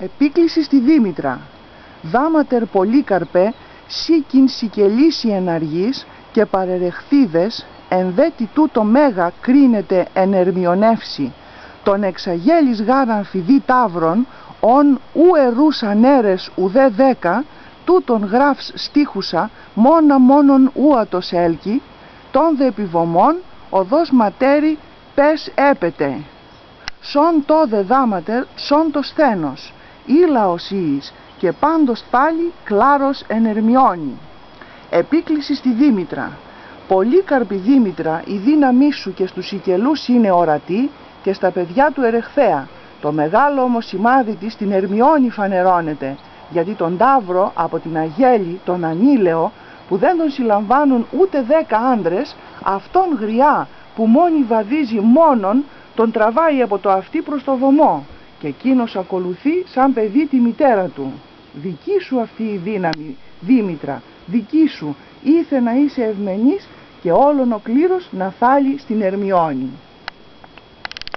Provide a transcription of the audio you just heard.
Επίκληση στη Δήμητρα. Δάματερ Πολύκαρπε, σίκιν σικελίσι εναργής και παρερεχθίδες, εν δε τι τούτο μέγα κρίνεται εν ερμιονεύσει. Τον εξαγέλης γάραν φιδί ταύρων, ον ου ερούς ανέρες ουδέ 10, τούτον γράφς στίχουσα, μόνον ούατος έλκει, τον δε επιβομών, οδός ματέρι πες έπεται. Σον τόδε δάματερ, σον το σθένος, ήλαος ιης, και πάντος πάλι κλάρος ενερμιώνει. Επίκληση στη Δήμητρα. Πολύκαρπη Δήμητρα, η δύναμή σου και στους σικελούς είναι ορατή και στα παιδιά του ερεχθέα. Το μεγάλο όμως σημάδι της την Ερμιώνη φανερώνεται, γιατί τον Ταύρο από την Αγέλη, τον Ανήλαιο, που δεν τον συλλαμβάνουν ούτε 10 άντρες, αυτόν γριά που μόνη βαδίζει μόνον, τον τραβάει από το αυτί προς το βωμό και εκείνος ακολουθεί σαν παιδί τη μητέρα του. Δική σου αυτή η δύναμη, Δήμητρα, δική σου, ήθε να είσαι ευμενής και όλον ο κλήρος να θάλει στην Ερμιώνη.